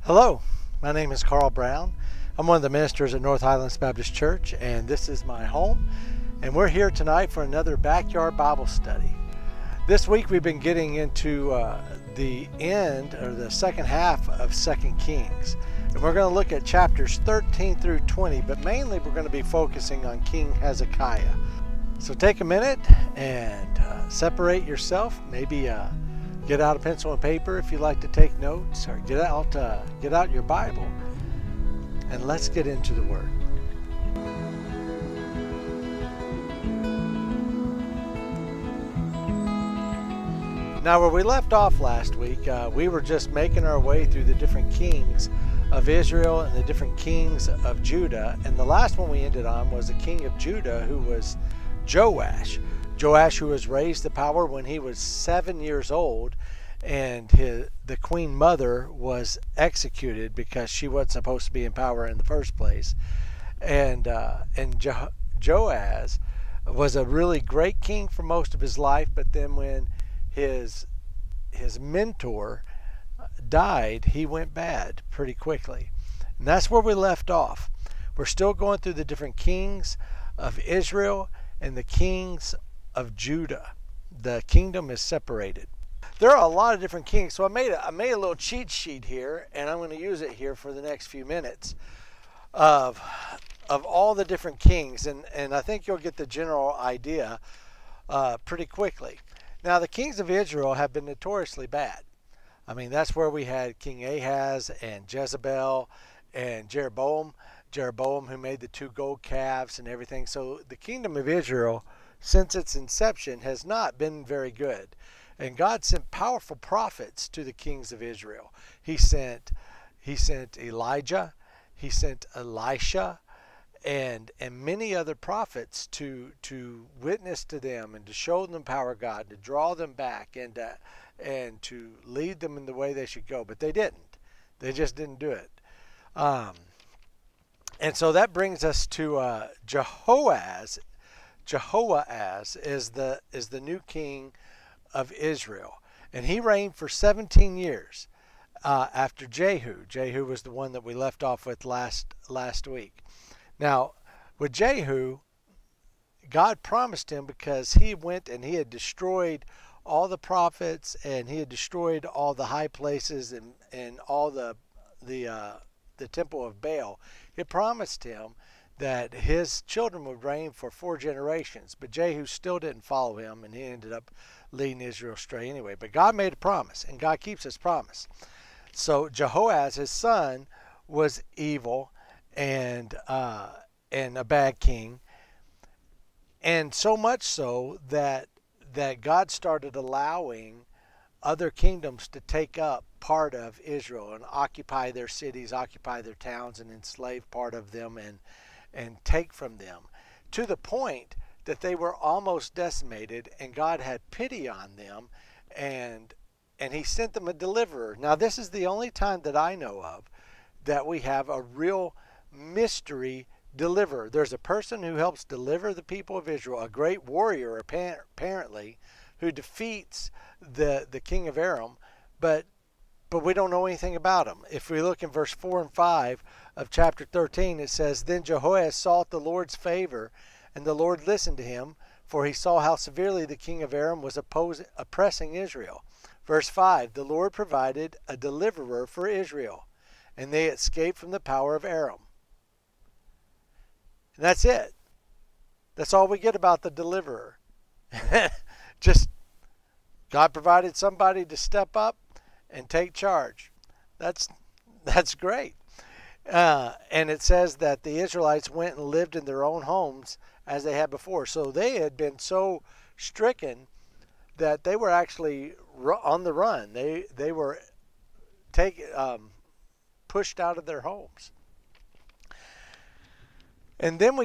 Hello, my name is Carl Brown. I'm one of the ministers at North Highlands Baptist Church, and this is my home. And we're here tonight for another backyard Bible study. This week we've been getting into the end, or the second half of 2 Kings. And we're going to look at chapters 13 through 20, but mainly we're going to be focusing on King Hezekiah. So take a minute and separate yourself, maybe get out a pencil and paper if you like to take notes, or get out your Bible, and let's get into the Word. Now, where we left off last week, we were just making our way through the different kings of Israel and the different kings of Judah, and the last one we ended on was the king of Judah, who was Joash. Joash, who was raised to power when he was 7 years old, and the queen mother was executed because she wasn't supposed to be in power in the first place. And Joaz was a really great king for most of his life, but then when his mentor died, he went bad pretty quickly. And that's where we left off. We're still going through the different kings of Israel and the kings of Judah. The kingdom is separated. There are a lot of different kings, so I made a little cheat sheet here, and I'm going to use it here for the next few minutes of all the different kings, and I think you'll get the general idea pretty quickly. Now, the kings of Israel have been notoriously bad. I mean, that's where we had King Ahaz and Jezebel and Jeroboam, who made the 2 gold calves and everything. So the kingdom of Israel, since its inception, has not been very good. And God sent powerful prophets to the kings of Israel. He sent Elijah, he sent Elisha, and many other prophets to witness to them and to show them the power of God, to draw them back and to lead them in the way they should go. But they didn't. They just didn't do it. And so that brings us to Jehoaz. Jehoaz is the new king of Israel, and he reigned for 17 years after Jehu. Jehu was the one that we left off with last week. Now, with Jehu, God promised him, because he went and he had destroyed all the prophets, and he had destroyed all the high places and all the temple of Baal. He promised him that his children would reign for 4 generations, but Jehu still didn't follow him, and he ended up leading Israel astray anyway. But God made a promise, and God keeps his promise. So Jehoaz, his son, was evil and a bad king, and so much so that God started allowing other kingdoms to take up part of Israel and occupy their cities, occupy their towns, and enslave part of them and take from them, to the point that they were almost decimated, and God had pity on them, and he sent them a deliverer. Now, this is the only time that I know of that we have a real mystery deliverer. There's a person who helps deliver the people of Israel, a great warrior apparently, who defeats the king of Aram, but we don't know anything about him. If we look in verse 4 and 5 of chapter 13, it says, "Then Jehoaz sought the Lord's favor, and the Lord listened to him, for he saw how severely the king of Aram was oppressing Israel." Verse 5, "The Lord provided a deliverer for Israel, and they escaped from the power of Aram." And that's it. That's all we get about the deliverer. Just God provided somebody to step up and take charge. That's great. And it says that the Israelites went and lived in their own homes as they had before. So they had been so stricken that they were actually on the run. They were pushed out of their homes. And then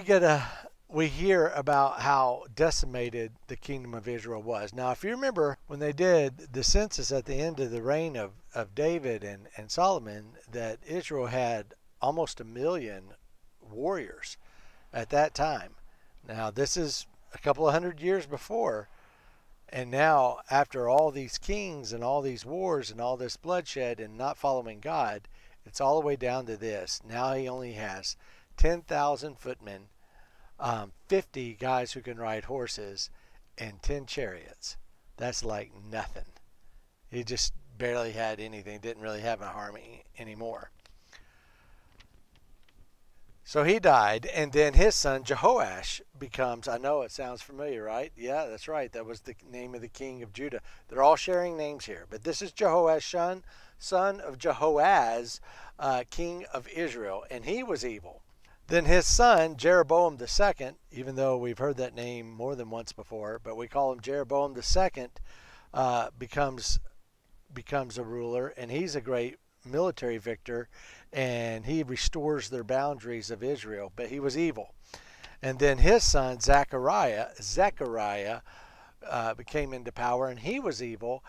we hear about how decimated the kingdom of Israel was. Now, if you remember when they did the census at the end of the reign of David and Solomon, that Israel had almost 1 million warriors at that time. Now, this is a couple of hundred years before, and now after all these kings and all these wars and all this bloodshed and not following God, It's all the way down to this. Now he only has 10,000 footmen, 50 guys who can ride horses, and 10 chariots. That's like nothing. He just barely had anything, didn't really have an army anymore. So he died, and then his son Jehoash becomes, I know it sounds familiar, right? Yeah, that's right. That was the name of the king of Judah. They're all sharing names here. But this is Jehoash, son of Jehoaz, king of Israel, and he was evil. Then his son, Jeroboam II, even though we've heard that name more than once before, but we call him Jeroboam II, becomes a ruler, and he's a great military victor, and he restores their boundaries of Israel, but he was evil. And then his son Zechariah became into power, and he was evil.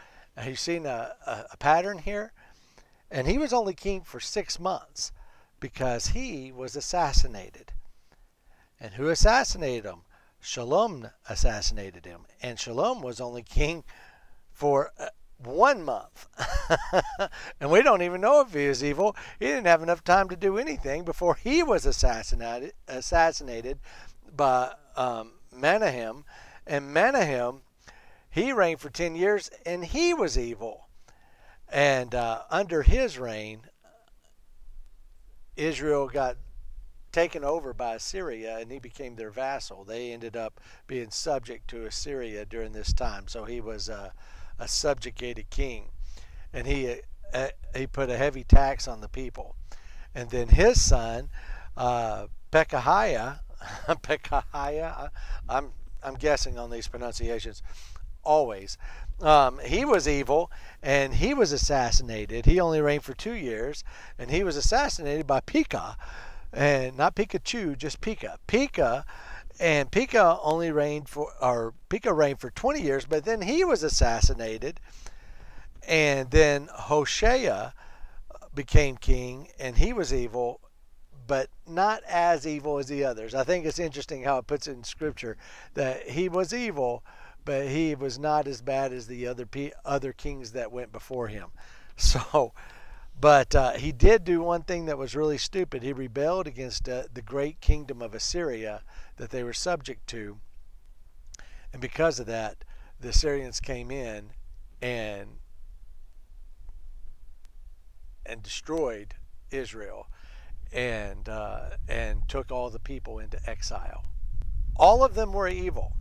You've seen a pattern here, and he was only king for 6 months because he was assassinated. And who assassinated him? Shalom assassinated him, and Shalom was only king for 1 month. And we don't even know if he is evil. He didn't have enough time to do anything before he was assassinated by Menahem. And Menahem, he reigned for 10 years, and he was evil. And under his reign, Israel got taken over by Assyria, and he became their vassal. They ended up being subject to Assyria during this time. So he was a subjugated king, and he put a heavy tax on the people. And then his son Pekahiah, I'm guessing on these pronunciations always, he was evil, and he was assassinated. He only reigned for 2 years, and he was assassinated by Pekah, and not Pikachu, just Pekah. And Pekah reigned for 20 years, but then he was assassinated. And then Hoshea became king, and he was evil, but not as evil as the others. I think it's interesting how it puts it in Scripture that he was evil, but he was not as bad as the other kings that went before him. So, but he did do one thing that was really stupid. He rebelled against the great kingdom of Assyria that they were subject to, and because of that, the Assyrians came in and destroyed Israel, and took all the people into exile. All of them were evil,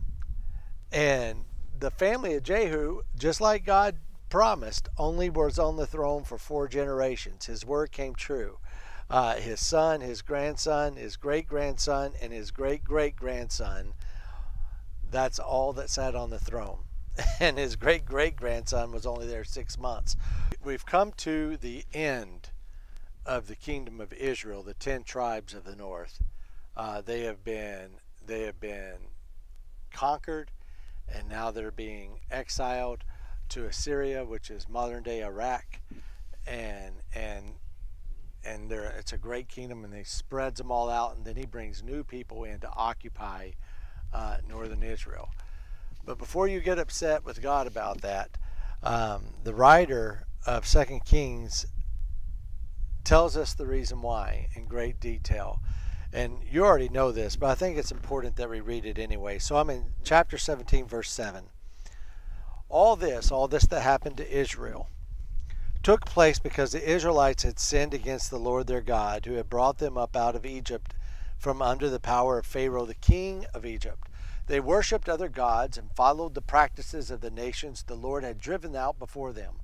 and the family of Jehu, just like God promised, only was on the throne for 4 generations. His word came true. His son, his grandson, his great-grandson, and his great-great-grandson, that's all that sat on the throne. And his great-great-grandson was only there 6 months. We've come to the end of the kingdom of Israel, the 10 tribes of the north. They have been conquered, and now they're being exiled to Assyria, which is modern-day Iraq, and it's a great kingdom, and he spreads them all out, and then he brings new people in to occupy northern Israel. But before you get upset with God about that, the writer of 2 Kings tells us the reason why in great detail. And you already know this, but I think it's important that we read it anyway. So I'm in chapter 17, verse 7. All this that happened to Israel took place because the Israelites had sinned against the Lord their God, who had brought them up out of Egypt from under the power of Pharaoh, the king of Egypt. They worshipped other gods and followed the practices of the nations the Lord had driven out before them,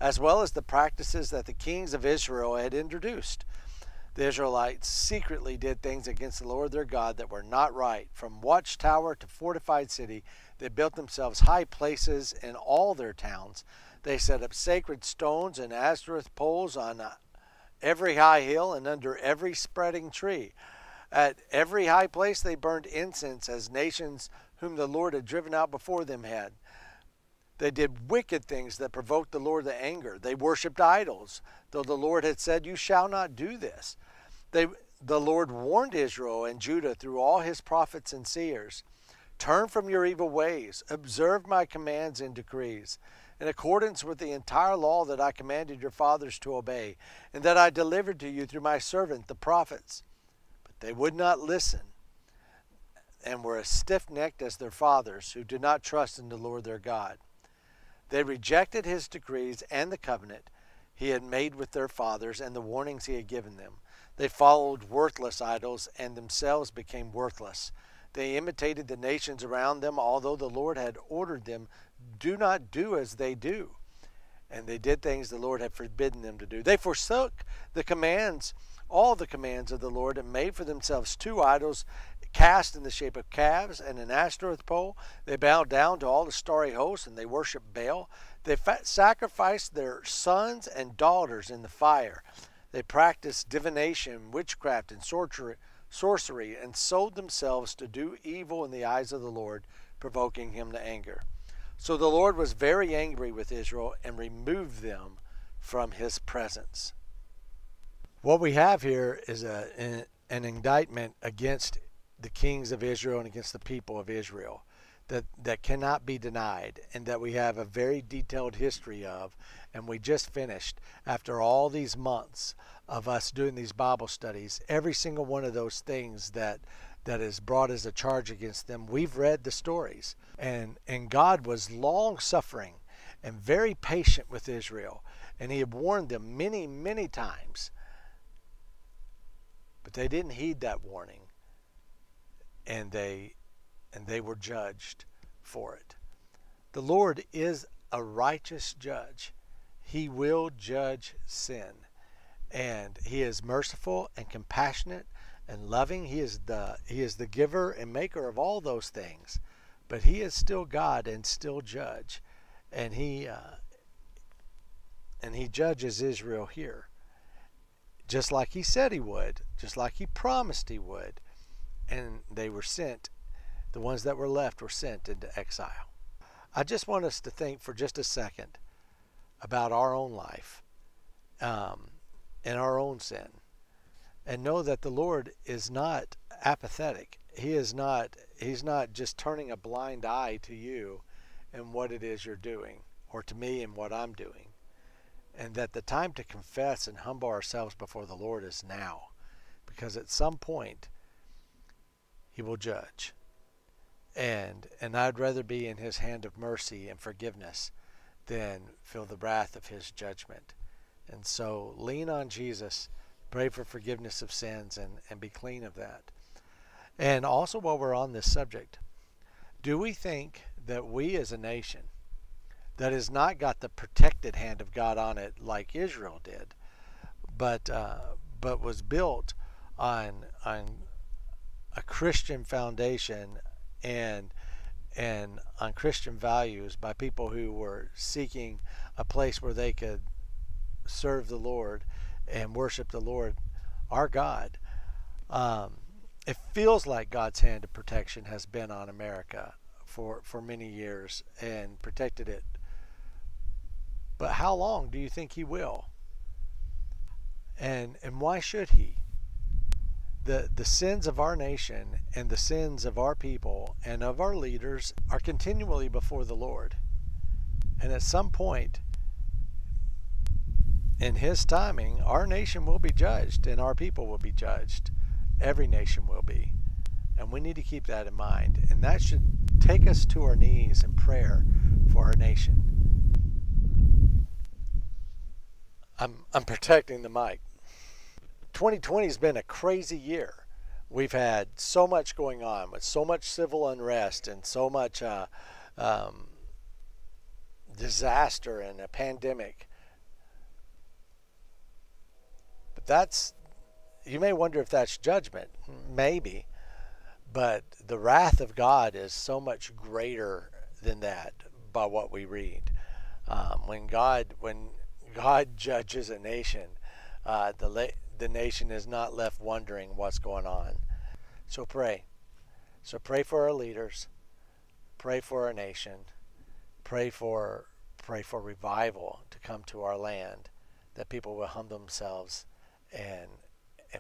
as well as the practices that the kings of Israel had introduced. The Israelites secretly did things against the Lord their God that were not right. From watchtower to fortified city, they built themselves high places in all their towns. They set up sacred stones and Ashtoreth poles on every high hill and under every spreading tree. At every high place they burned incense, as nations whom the Lord had driven out before them had. They did wicked things that provoked the Lord to anger. They worshipped idols, though the Lord had said, "You shall not do this." The Lord warned Israel and Judah through all his prophets and seers. Turn from your evil ways, observe my commands and decrees. in accordance with the entire law that I commanded your fathers to obey, and that I delivered to you through my servant the prophets. But they would not listen, and were as stiff-necked as their fathers, who did not trust in the Lord their God. They rejected his decrees and the covenant he had made with their fathers and the warnings he had given them. They followed worthless idols and themselves became worthless. They imitated the nations around them, although the Lord had ordered them, do not do as they do. And they did things the Lord had forbidden them to do. They forsook the commands, all the commands of the Lord, and made for themselves two idols cast in the shape of calves and an Ashtoreth pole. They bowed down to all the starry hosts, and they worshiped Baal. They sacrificed their sons and daughters in the fire. They practiced divination, witchcraft, and sorcery, and sold themselves to do evil in the eyes of the Lord, provoking him to anger. So the Lord was very angry with Israel and removed them from his presence. What we have here is an indictment against the kings of Israel and against the people of Israel that cannot be denied, and that we have a very detailed history of, and we just finished, after all these months of us doing these Bible studies, every single one of those things that is brought as a charge against them, we've read the stories. And God was long-suffering and very patient with Israel, and he had warned them many, many times. But they didn't heed that warning, and they were judged for it. The Lord is a righteous judge. He will judge sin, and he is merciful and compassionate and loving. He is the giver and maker of all those things, but he is still God and still judge, and he judges Israel here, just like he said he would, just like he promised he would. And they were sent, the ones that were left were sent into exile. I just want us to think for just a second about our own life and our own sin, and know that the Lord is not apathetic. He's not just turning a blind eye to you and what it is you're doing, or to me and what I'm doing. And that the time to confess and humble ourselves before the Lord is now, because at some point he will judge. And I'd rather be in his hand of mercy and forgiveness than feel the wrath of his judgment. And so lean on Jesus, pray for forgiveness of sins, and be clean of that. And also, while we're on this subject, do we think that we as a nation that has not got the protected hand of God on it like Israel did, but was built on a Christian foundation and on Christian values by people who were seeking a place where they could serve the Lord and worship the Lord, our God. It feels like God's hand of protection has been on America for many years and protected it. But how long do you think he will? And why should he? The sins of our nation and the sins of our people and of our leaders are continually before the Lord. And at some point in his timing, our nation will be judged and our people will be judged. Every nation will be. And we need to keep that in mind. And that should take us to our knees in prayer for our nation. I'm protecting the mic. 2020 has been a crazy year. We've had so much going on, with so much civil unrest and so much disaster and a pandemic. But you may wonder if that's judgment. Maybe. But the wrath of God is so much greater than that by what we read. When God judges a nation, the nation is not left wondering what's going on. So pray. So pray for our leaders. Pray for our nation. Pray for revival to come to our land, that people will humble themselves and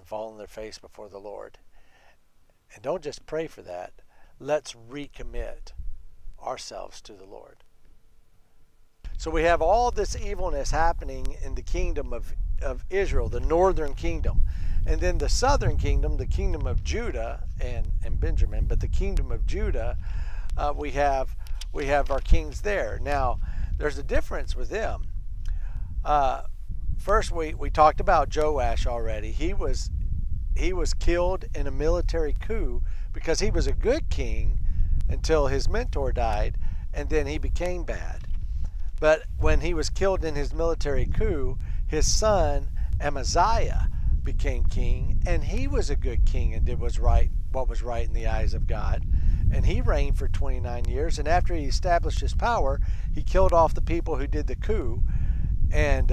fall on their face before the Lord. And don't just pray for that. Let's recommit ourselves to the Lord. So we have all this evilness happening in the kingdom of Israel, the northern kingdom. And then the southern kingdom, the kingdom of Judah and Benjamin, but the kingdom of Judah, we have our kings there. Now, there's a difference with them. First, we talked about Joash already. He was killed in a military coup because he was a good king until his mentor died, and then he became bad. But when he was killed in his military coup, his son Amaziah became king, and he was a good king and did what was right in the eyes of God. And he reigned for 29 years, and after he established his power, he killed off the people who did the coup. And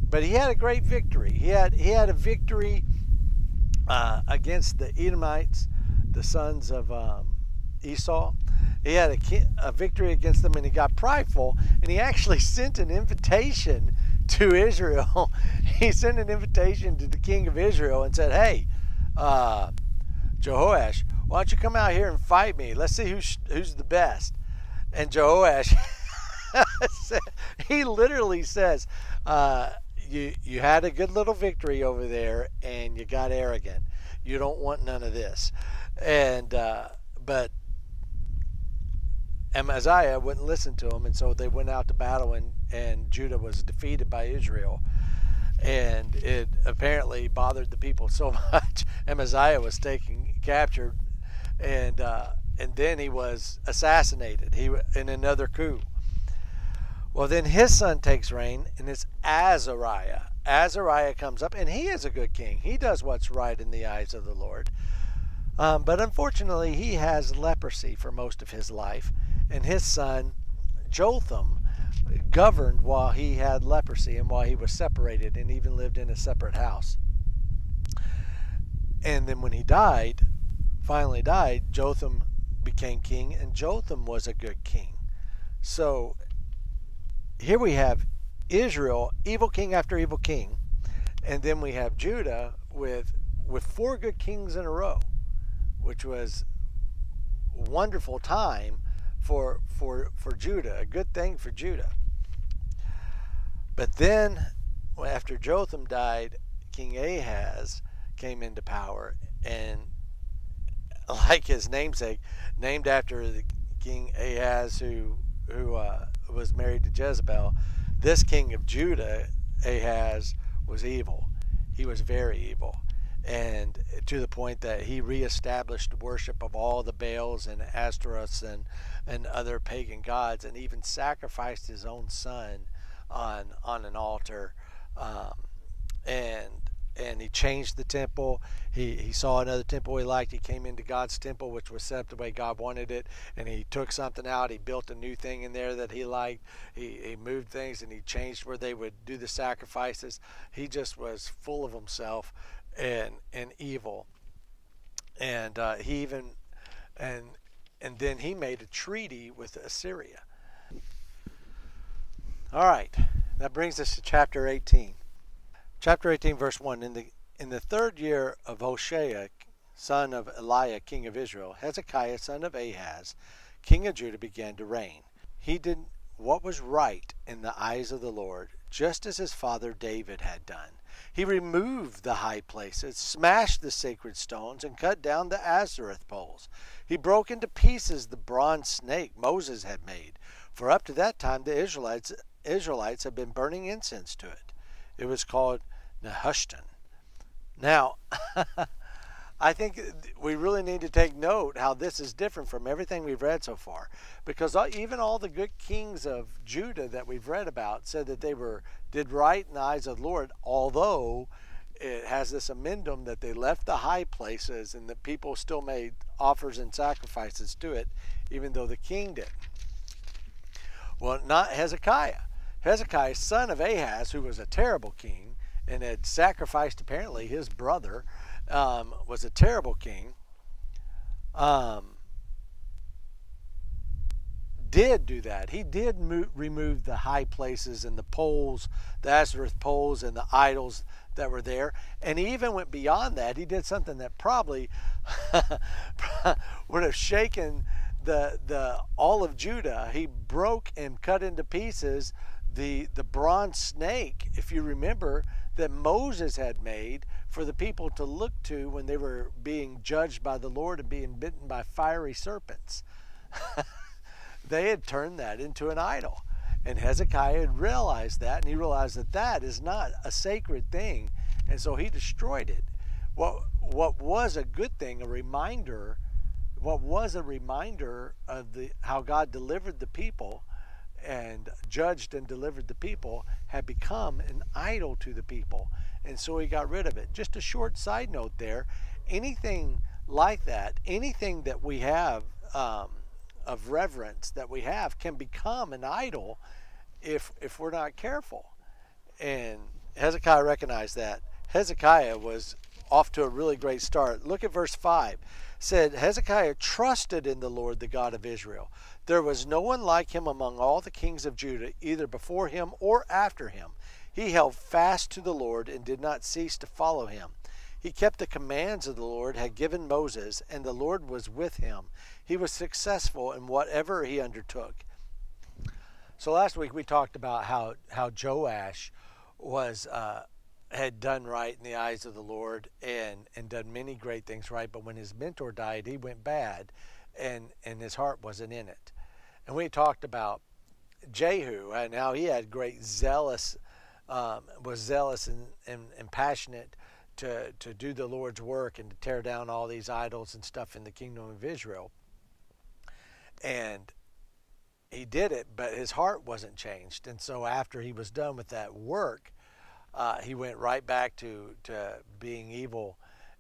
but he had a great victory. He had a victory against the Edomites, the sons of Esau. He had a victory against them, and he got prideful, and he actually sent an invitation to Israel. He sent an invitation to the king of Israel and said, "Hey, Jehoash, why don't you come out here and fight me? Let's see who's the best." And Jehoash, he literally says, you had a good little victory over there, and you got arrogant. You don't want none of this. And but Amaziah wouldn't listen to him, and so they went out to battle, and Judah was defeated by Israel. And it apparently bothered the people so much. Amaziah was captured, and then he was assassinated. In another coup. Well, then his son takes reign, and it's Azariah. Azariah comes up, and he is a good king. He does what's right in the eyes of the Lord. But unfortunately, he has leprosy for most of his life, and his son Jotham governed while he had leprosy and while he was separated, and even lived in a separate house. And then when he finally died, Jotham became king, and Jotham was a good king. So here we have Israel, evil king after evil king, and then we have Judah with 4 good kings in a row, which was a wonderful time for Judah, a good thing for Judah. But then, after Jotham died, King Ahaz came into power, and like his namesake, named after the King Ahaz who was married to Jezebel, this king of Judah, Ahaz, was evil. He was very evil, and to the point that he reestablished worship of all the Baals and Ashtoreths and other pagan gods, and even sacrificed his own son on an altar, and he changed the temple. He saw another temple he liked. He came into God's temple, which was set up the way God wanted it, and he took something out. He built a new thing in there that he liked. He moved things, and he changed where they would do the sacrifices. He just was full of himself and evil. And then he made a treaty with Assyria. All right, that brings us to chapter 18. Chapter 18, verse 1. In the 3rd year of Hoshea, son of Eliah, king of Israel, Hezekiah, son of Ahaz, king of Judah, began to reign. He did what was right in the eyes of the Lord, just as his father David had done. He removed the high places, smashed the sacred stones, and cut down the Ashereth poles. He broke into pieces the bronze snake Moses had made, for up to that time the Israelites had been burning incense to it. It was called Nehushtan. Now, I think we really need to take note how this is different from everything we've read so far. Because even all the good kings of Judah that we've read about said that they did right in the eyes of the Lord, although it has this amendum that they left the high places and the people still made offers and sacrifices to it, even though the king didn't. Well, not Hezekiah. Hezekiah, son of Ahaz, who was a terrible king and had sacrificed apparently his brother, was a terrible king, did do that. He did remove the high places and the poles, the Ashereth poles and the idols that were there. And he even went beyond that. He did something that probably would have shaken the all of Judah. He broke and cut into pieces the bronze snake, if you remember, that Moses had made for the people to look to when they were being judged by the Lord and being bitten by fiery serpents. They had turned that into an idol. And Hezekiah had realized that, and he realized that that is not a sacred thing, and so he destroyed it. What was a good thing, a reminder, what was a reminder of how God delivered the people and judged and delivered the people, had become an idol to the people, and so he got rid of it. Just a short side note there, anything like that, anything that we have of reverence that we have can become an idol if we're not careful. And Hezekiah recognized that. Hezekiah was off to a really great start. Look at verse 5. It said, Hezekiah trusted in the Lord, the God of Israel. There was no one like him among all the kings of Judah, either before him or after him. He held fast to the Lord and did not cease to follow him. He kept the commands of the Lord had given Moses, and the Lord was with him. He was successful in whatever he undertook. So last week we talked about how Joash had done right in the eyes of the Lord and done many great things right, but when his mentor died, he went bad, and his heart wasn't in it. And we talked about Jehu and how he had was zealous and passionate to do the Lord's work and to tear down all these idols and stuff in the kingdom of Israel. And he did it, but his heart wasn't changed. And so after he was done with that work, he went right back to being evil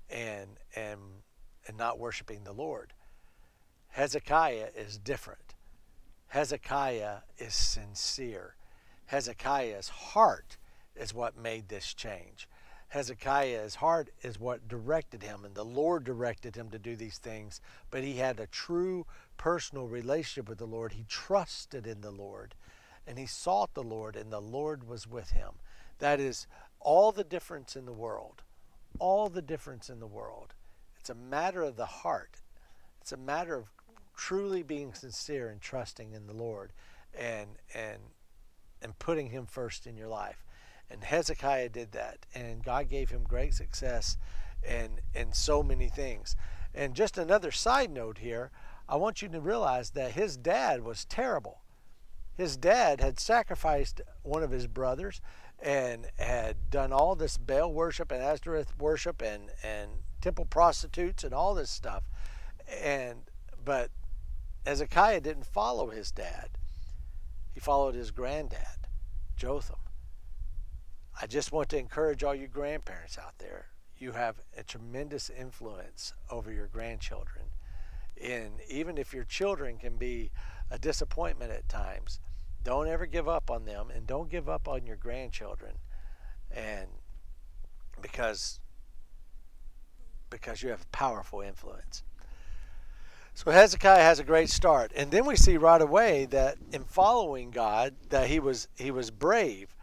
and not worshiping the Lord. Hezekiah is different. Hezekiah is sincere. Hezekiah's heart is what made this change. Hezekiah's heart is what directed him, and the Lord directed him to do these things, but he had a true personal relationship with the Lord. He trusted in the Lord, and he sought the Lord, and the Lord was with him. That is all the difference in the world. All the difference in the world. It's a matter of the heart. It's a matter of truly being sincere and trusting in the Lord and putting him first in your life. And Hezekiah did that, and God gave him great success in so many things. And just another side note here, I want you to realize that his dad was terrible. His dad had sacrificed one of his brothers and had done all this Baal worship and Ashtoreth worship and temple prostitutes and all this stuff. But Hezekiah didn't follow his dad. He followed his granddad, Jotham. I just want to encourage all you grandparents out there. You have a tremendous influence over your grandchildren. And even if your children can be a disappointment at times, don't ever give up on them, and don't give up on your grandchildren. And because you have powerful influence. So Hezekiah has a great start. And then we see right away that in following God, that he was brave.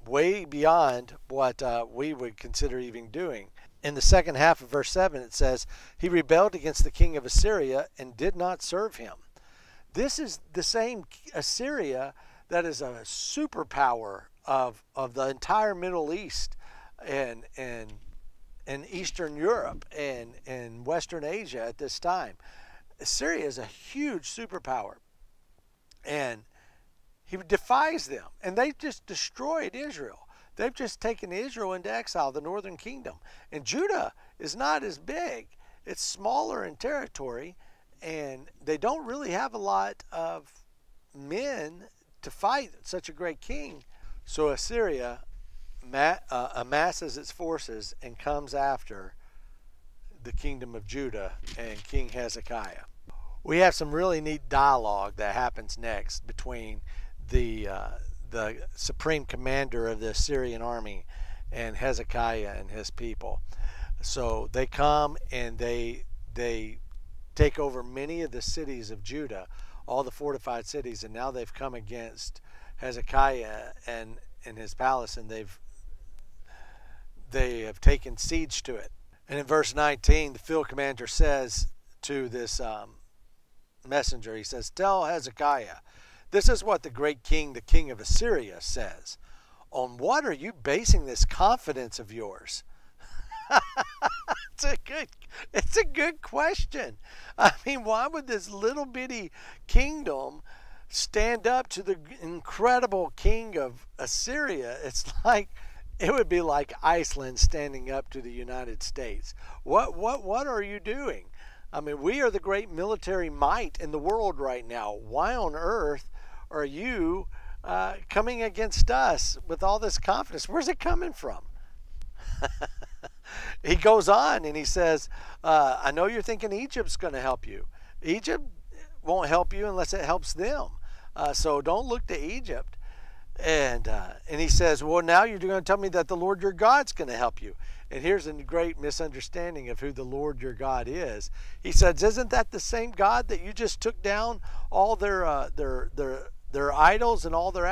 Way beyond what we would consider even doing. In the second half of verse 7 it says, he rebelled against the king of Assyria and did not serve him. This is the same Assyria that is a superpower of the entire Middle East and Eastern Europe and Western Asia at this time. Assyria is a huge superpower. And he defies them, and they've just destroyed Israel. They've just taken Israel into exile, the northern kingdom. And Judah is not as big. It's smaller in territory, and they don't really have a lot of men to fight such a great king. So Assyria amasses its forces and comes after the kingdom of Judah and King Hezekiah. We have some really neat dialogue that happens next between the supreme commander of the Assyrian army and Hezekiah and his people. So they come and they take over many of the cities of Judah, all the fortified cities, and now they've come against Hezekiah and his palace, and they have taken siege to it. And in verse 19, the field commander says to this messenger. He says, tell Hezekiah, this is what the great king, the king of Assyria, says. On what are you basing this confidence of yours? It's a good question. I mean, why would this little bitty kingdom stand up to the incredible king of Assyria? It's like, it would be like Iceland standing up to the United States. What are you doing? I mean, we are the great military might in the world right now. Why on earth are you coming against us with all this confidence? Where's it coming from? He goes on and he says, I know you're thinking Egypt's going to help you. Egypt won't help you unless it helps them. So don't look to Egypt. And he says, well, now you're going to tell me that the Lord your God's going to help you. And here's a great misunderstanding of who the Lord your God is. He says, isn't that the same God that you just took down all their idols and all their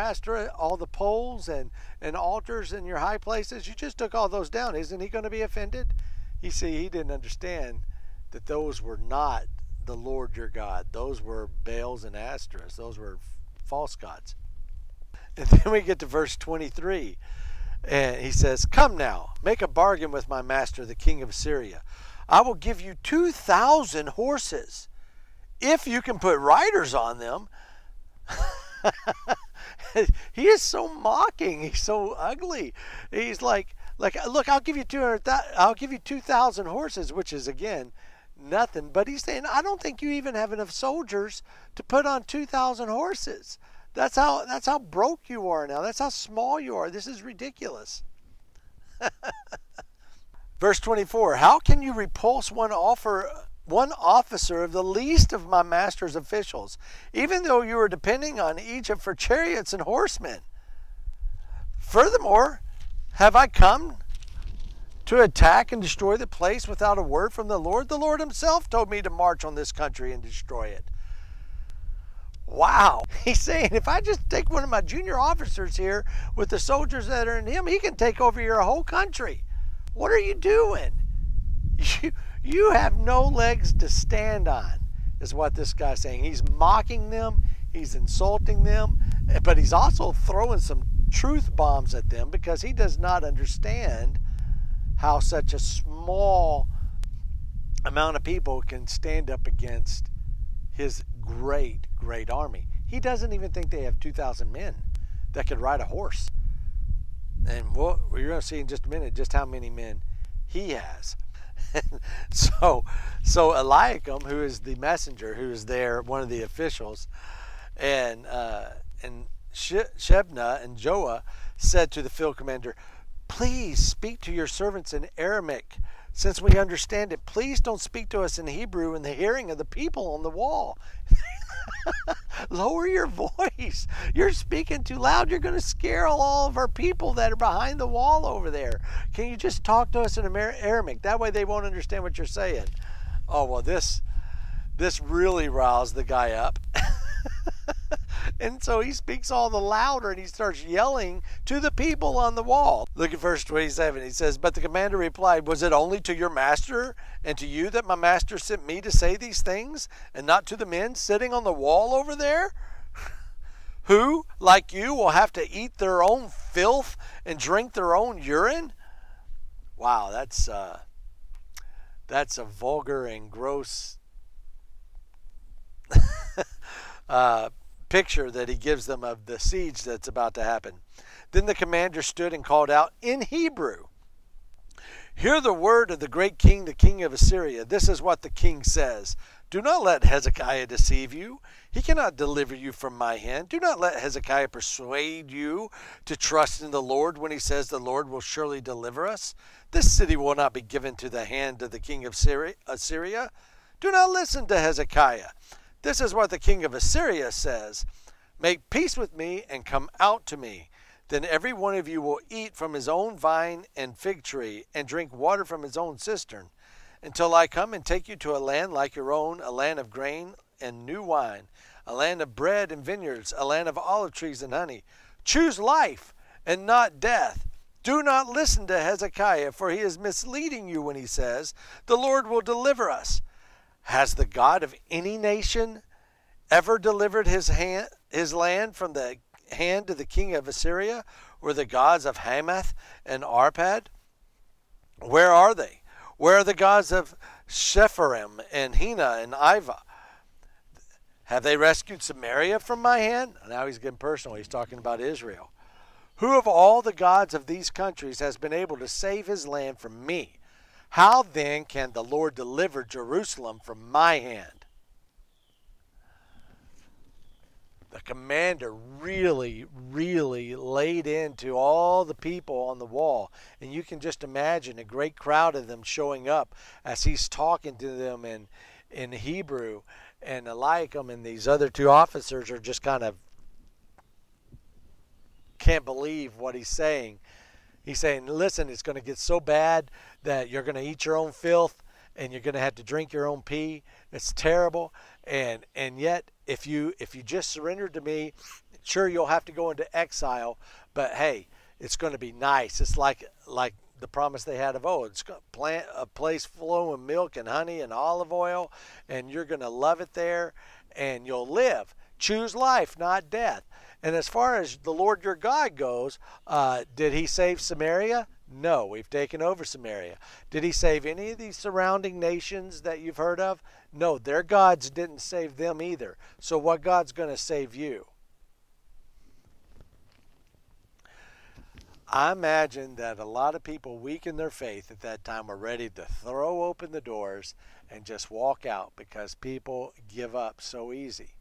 all the poles and altars in your high places? You just took all those down. Isn't he going to be offended? He didn't understand that those were not the Lord your God. Those were Baals and Ashtoreths. Those were false gods. And then we get to verse 23. And he says, come now, make a bargain with my master, the king of Assyria. I will give you 2,000 horses if you can put riders on them. He is so mocking. He's so ugly. He's like, look, I'll give you 2,000 horses, which is again nothing. But he's saying, I don't think you even have enough soldiers to put on 2,000 horses. That's how broke you are now. That's how small you are. This is ridiculous. Verse 24. How can you repulse one officer of the least of my master's officials, even though you are depending on Egypt for chariots and horsemen? Furthermore, have I come to attack and destroy the place without a word from the Lord? The Lord himself told me to march on this country and destroy it. Wow. He's saying, if I just take one of my junior officers here with the soldiers that are in him, he can take over your whole country. What are you doing? You have no legs to stand on, is what this guy's saying. He's mocking them. He's insulting them. But he's also throwing some truth bombs at them because he does not understand how such a small amount of people can stand up against his great army. He doesn't even think they have 2,000 men that could ride a horse. And you're going to see in just a minute just how many men he has. So Eliakim, who is the messenger, who is there, one of the officials, and Shebna and Joah said to the field commander, please speak to your servants in Aramaic, since we understand it. Please don't speak to us in Hebrew in the hearing of the people on the wall. Lower your voice. You're speaking too loud. You're going to scare all of our people that are behind the wall over there. Can you just talk to us in Aramaic? That way they won't understand what you're saying. Oh, well, this really roused the guy up. And so he speaks all the louder and he starts yelling to the people on the wall. Look at verse 27. He says, but the commander replied, was it only to your master and to you that my master sent me to say these things, and not to the men sitting on the wall over there, who, like you, will have to eat their own filth and drink their own urine? Wow, that's a vulgar and gross picture that he gives them of the siege that's about to happen. Then the commander stood and called out in Hebrew, hear the word of the great king, the king of Assyria. This is what the king says. Do not let Hezekiah deceive you. He cannot deliver you from my hand. Do not let Hezekiah persuade you to trust in the Lord when he says the Lord will surely deliver us. This city will not be given to the hand of the king of Assyria. Do not listen to Hezekiah. This is what the king of Assyria says. Make peace with me and come out to me. Then every one of you will eat from his own vine and fig tree and drink water from his own cistern, until I come and take you to a land like your own, a land of grain and new wine, a land of bread and vineyards, a land of olive trees and honey. Choose life and not death. Do not listen to Hezekiah, for he is misleading you when he says, the Lord will deliver us. Has the God of any nation ever delivered his land from the hand of the king of Assyria, or the gods of Hamath and Arpad? Where are they? Where are the gods of Shepharim and Hena and Iva? Have they rescued Samaria from my hand? Now he's getting personal. He's talking about Israel. Who of all the gods of these countries has been able to save his land from me? How then can the Lord deliver Jerusalem from my hand? The commander really, really laid into all the people on the wall. And you can just imagine a great crowd of them showing up as he's talking to them in Hebrew. And Eliakim and these other two officers are just kind of can't believe what he's saying. He's saying, listen, it's going to get so bad that you're going to eat your own filth and you're going to have to drink your own pee. It's terrible. And yet, if you just surrender to me, sure, you'll have to go into exile, but hey, it's going to be nice. It's like the promise they had of old. It's going to plant a place flowing with milk and honey and olive oil, and you're going to love it there, and you'll live. Choose life, not death. And as far as the Lord your God goes, did he save Samaria? No, we've taken over Samaria. Did he save any of these surrounding nations that you've heard of? No, their gods didn't save them either. So what God's going to save you? I imagine that a lot of people weak in their faith at that time were ready to throw open the doors and just walk out because people give up so easy.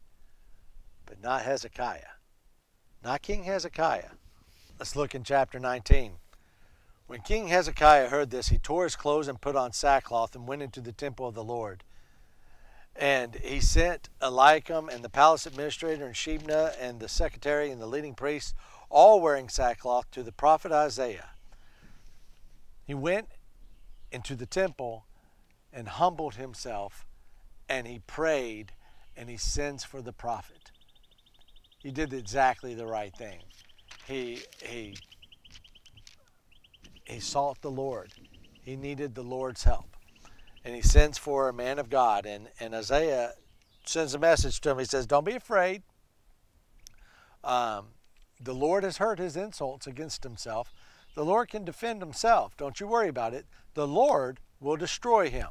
But not Hezekiah. Not King Hezekiah. Let's look in chapter 19. When King Hezekiah heard this, he tore his clothes and put on sackcloth and went into the temple of the Lord. And he sent Eliakim and the palace administrator and Shebna and the secretary and the leading priests, all wearing sackcloth, to the prophet Isaiah. He went into the temple and humbled himself, and he prayed, and he sends for the prophet. He did exactly the right thing. He sought the Lord. He needed the Lord's help. And he sends for a man of God. And Isaiah sends a message to him. He says, don't be afraid. The Lord has heard his insults against himself. The Lord can defend himself. Don't you worry about it. The Lord will destroy him.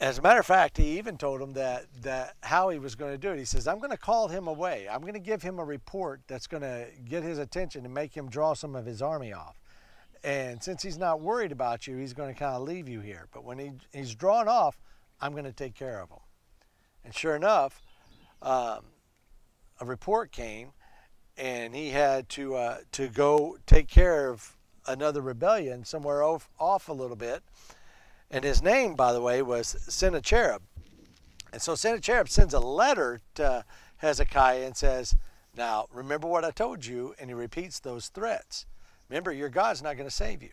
As a matter of fact, he even told him that how he was going to do it. He says, I'm going to call him away. I'm going to give him a report that's going to get his attention and make him draw some of his army off. And since he's not worried about you, he's going to kind of leave you here. But when he's drawn off, I'm going to take care of him. And sure enough, a report came, and he had to go take care of another rebellion somewhere off a little bit. And his name, by the way, was Sennacherib. And so Sennacherib sends a letter to Hezekiah and says, now, remember what I told you, and he repeats those threats. Remember, your God's not going to save you.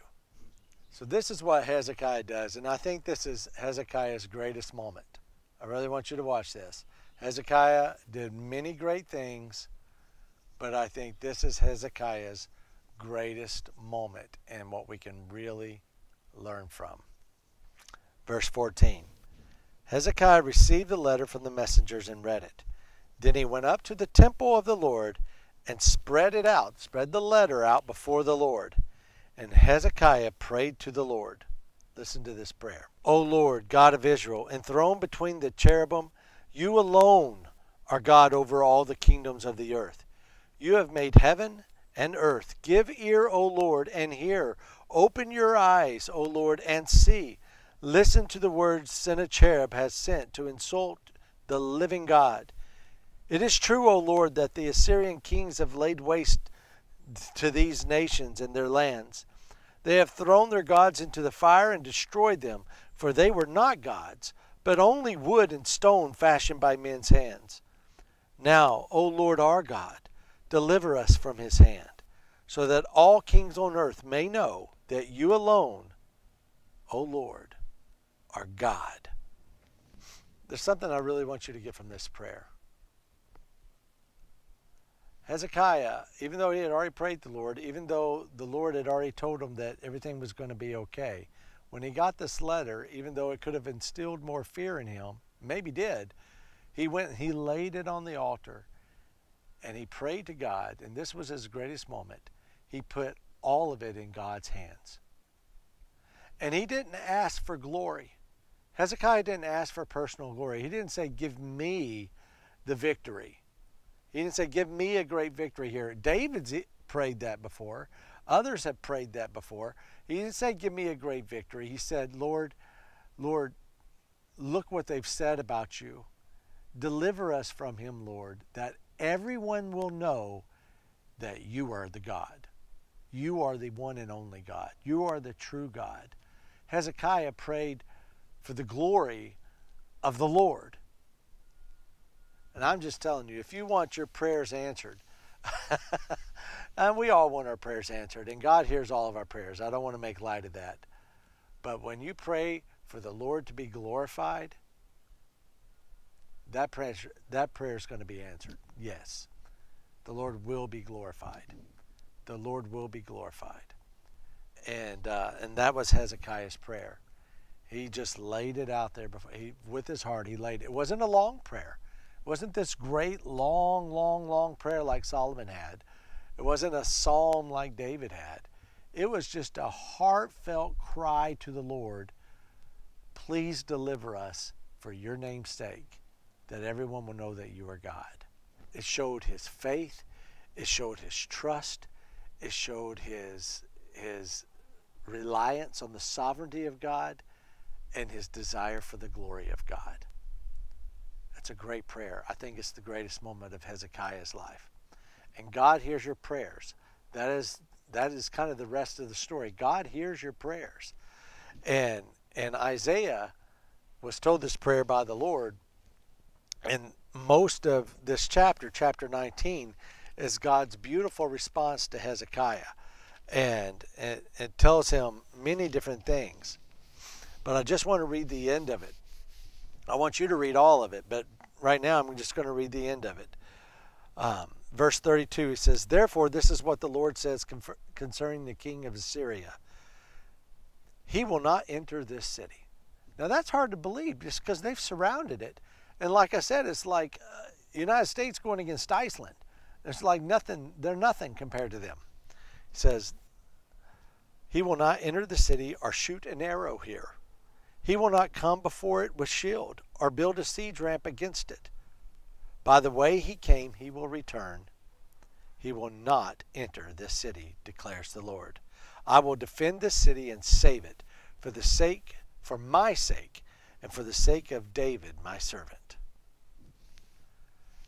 So this is what Hezekiah does, and I think this is Hezekiah's greatest moment. I really want you to watch this. Hezekiah did many great things, but I think this is Hezekiah's greatest moment and what we can really learn from. Verse 14. Hezekiah received the letter from the messengers and read it. Then he went up to the temple of the Lord and spread the letter out before the Lord. And Hezekiah prayed to the Lord. Listen to this prayer. O Lord, God of Israel, enthroned between the cherubim, you alone are God over all the kingdoms of the earth. You have made heaven and earth. Give ear, O Lord, and hear. Open your eyes, O Lord, and see. Listen to the words Sennacherib has sent to insult the living God. It is true, O Lord, that the Assyrian kings have laid waste to these nations and their lands. They have thrown their gods into the fire and destroyed them, for they were not gods, but only wood and stone fashioned by men's hands. Now, O Lord our God, deliver us from his hand, so that all kings on earth may know that you alone, O Lord, are God. There's something I really want you to get from this prayer. Hezekiah, even though he had already prayed to the Lord, even though the Lord had already told him that everything was going to be okay, when he got this letter, even though it could have instilled more fear in him, maybe did, he went and he laid it on the altar and he prayed to God, and this was his greatest moment. He put all of it in God's hands. And he didn't ask for glory. Hezekiah didn't ask for personal glory. He didn't say, give me the victory. He didn't say, give me a great victory here. David's prayed that before. Others have prayed that before. He didn't say, give me a great victory. He said, Lord, Lord, look what they've said about you. Deliver us from him, Lord, that everyone will know that you are the God. You are the one and only God. You are the true God. Hezekiah prayed for the glory of the Lord. And I'm just telling you, if you want your prayers answered, and we all want our prayers answered, and God hears all of our prayers. I don't want to make light of that. But when you pray for the Lord to be glorified, that prayer is going to be answered. Yes, the Lord will be glorified. The Lord will be glorified. And that was Hezekiah's prayer. He just laid it out there before with his heart. He laid it. It wasn't a long prayer. It wasn't this great long prayer like Solomon had. It wasn't a psalm like David had. It was just a heartfelt cry to the Lord. Please deliver us for your name's sake, that everyone will know that you are God. It showed his faith. It showed his trust. It showed his reliance on the sovereignty of God and his desire for the glory of God. That's a great prayer. I think it's the greatest moment of Hezekiah's life. And God hears your prayers. That is kind of the rest of the story. God hears your prayers. And Isaiah was told this prayer by the Lord. And most of this chapter, chapter 19, is God's beautiful response to Hezekiah. And it tells him many different things. But I just want to read the end of it. I want you to read all of it, but right now I'm just going to read the end of it. Verse 32, he says, therefore this is what the Lord says concerning the king of Assyria. He will not enter this city. Now that's hard to believe just because they've surrounded it. And like I said, it's like United States going against Iceland. It's like nothing, they're nothing compared to them. He says, he will not enter the city or shoot an arrow here. He will not come before it with shield or build a siege ramp against it. By the way he came, he will return. He will not enter this city, declares the Lord. I will defend this city and save it for my sake, and for the sake of David, my servant.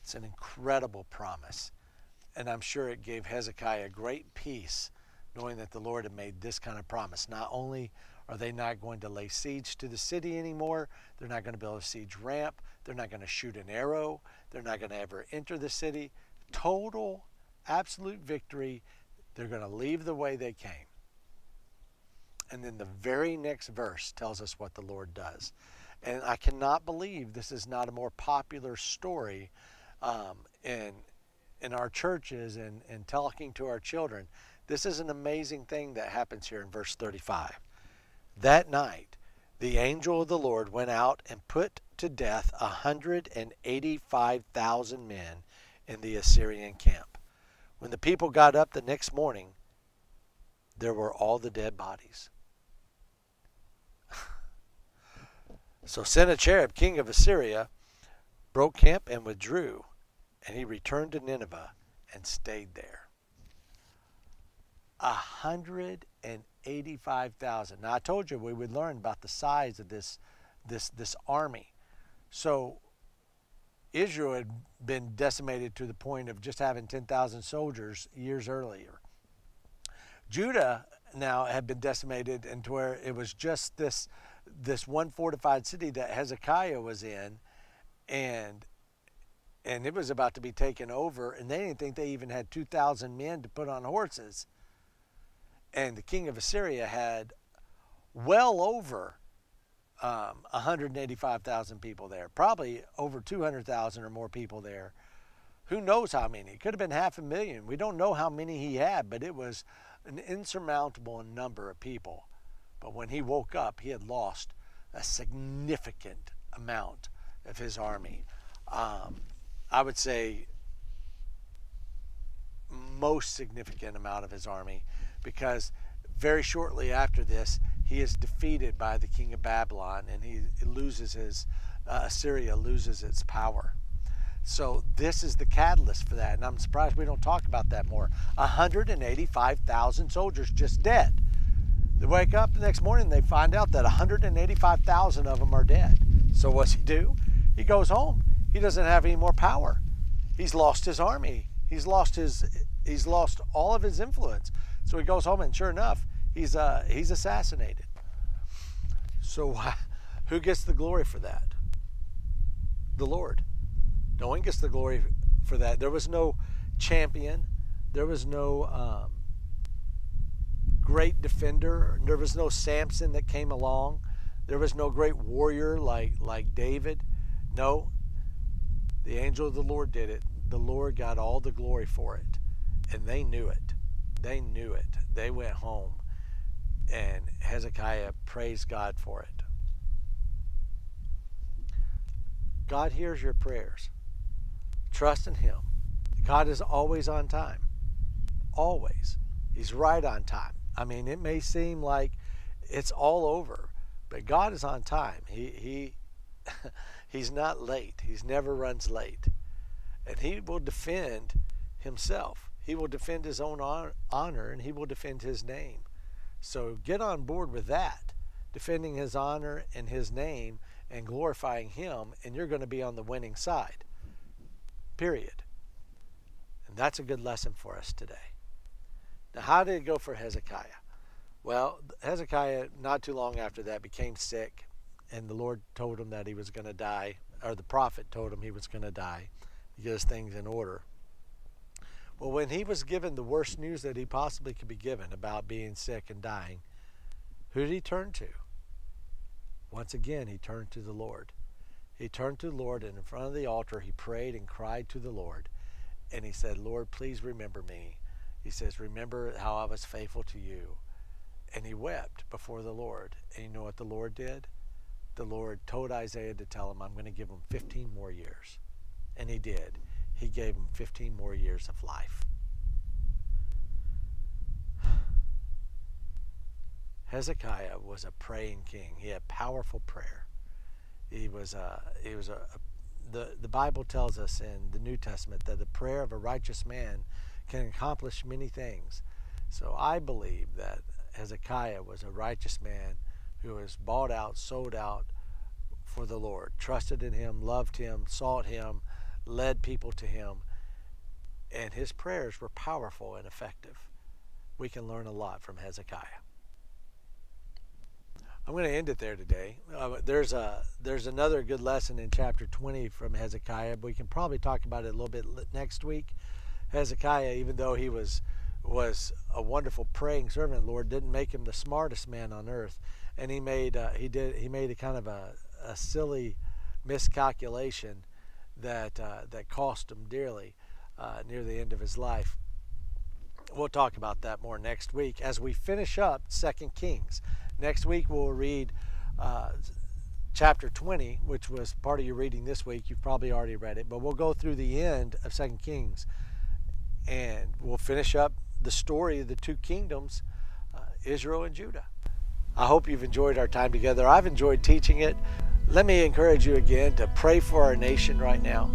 It's an incredible promise. And I'm sure it gave Hezekiah great peace, knowing that the Lord had made this kind of promise. Not only are they not going to lay siege to the city anymore, they're not going to build a siege ramp, they're not going to shoot an arrow, they're not going to ever enter the city. Total, absolute victory. They're going to leave the way they came. And then the very next verse tells us what the Lord does. And I cannot believe this is not a more popular story in our churches and talking to our children. This is an amazing thing that happens here in verse 35. That night, the angel of the Lord went out and put to death 185,000 men in the Assyrian camp. When the people got up the next morning, there were all the dead bodies. So Sennacherib, king of Assyria, broke camp and withdrew, and he returned to Nineveh and stayed there. 185,000. Now I told you we would learn about the size of this army. So Israel had been decimated to the point of just having 10,000 soldiers years earlier. Judah now had been decimated into where it was just this one fortified city that Hezekiah was in, and it was about to be taken over, and they didn't think they even had 2,000 men to put on horses. And the king of Assyria had well over 185,000 people there, probably over 200,000 or more people there. Who knows how many? It could have been 500,000. We don't know how many he had, but it was an insurmountable number of people But when he woke up, he had lost a significant amount of his army. I would say most significant amount of his army, because very shortly after this, he is defeated by the king of Babylon, and he loses his, Assyria loses its power. So this is the catalyst for that, and I'm surprised we don't talk about that more. 185,000 soldiers just dead. They wake up the next morning, they find out that 185,000 of them are dead. So what's he do? He goes home. He doesn't have any more power. He's lost his army. He's lost all of his influence. So he goes home, and sure enough, he's assassinated. So who gets the glory for that? The Lord. No one gets the glory for that. There was no champion. There was no great defender. There was no Samson that came along. There was no great warrior like David. No, the angel of the Lord did it. The Lord got all the glory for it. And they knew it. They knew it. They went home, and Hezekiah praised God for it. God hears your prayers. Trust in him. God is always on time. Always. He's right on time. I mean, it may seem like it's all over, but God is on time. He's not late. He never runs late. And he will defend himself. He will defend his own honor, and he will defend his name. So get on board with that, defending his honor and his name and glorifying him, and you're going to be on the winning side. Period. And that's a good lesson for us today. Now, how did it go for Hezekiah? Well, Hezekiah, not too long after that, became sick, and the Lord told him that he was going to die, or the prophet told him he was going to die, to get his things in order. Well, when he was given the worst news that he possibly could be given about being sick and dying, who did he turn to? Once again, he turned to the Lord. He turned to the Lord, and in front of the altar, he prayed and cried to the Lord. And he said, Lord, please remember me. He says, remember how I was faithful to you. And he wept before the Lord. And you know what the Lord did? The Lord told Isaiah to tell him, I'm going to give him 15 more years. And he did. He gave him 15 more years of life. Hezekiah was a praying king. He had powerful prayer. The Bible tells us in the New Testament that the prayer of a righteous man can accomplish many things. So I believe that Hezekiah was a righteous man who was bought out, sold out for the Lord, trusted in him, loved him, sought him, led people to him, and his prayers were powerful and effective. We can learn a lot from Hezekiah. I'm going to end it there today. There's another good lesson in chapter 20 from Hezekiah, but we can probably talk about it a little bit next week. Hezekiah, even though he was a wonderful praying servant, Lord didn't make him the smartest man on earth, and he made a kind of a silly miscalculation that cost him dearly near the end of his life. We'll talk about that more next week as we finish up 2 Kings. Next week we'll read chapter 20, which was part of your reading this week. You've probably already read it, but we'll go through the end of 2 Kings, and we'll finish up the story of the two kingdoms, Israel and Judah. I hope you've enjoyed our time together. I've enjoyed teaching it. Let me encourage you again to pray for our nation right now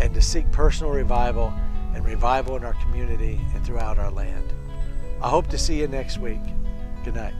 and to seek personal revival and revival in our community and throughout our land. I hope to see you next week. Good night.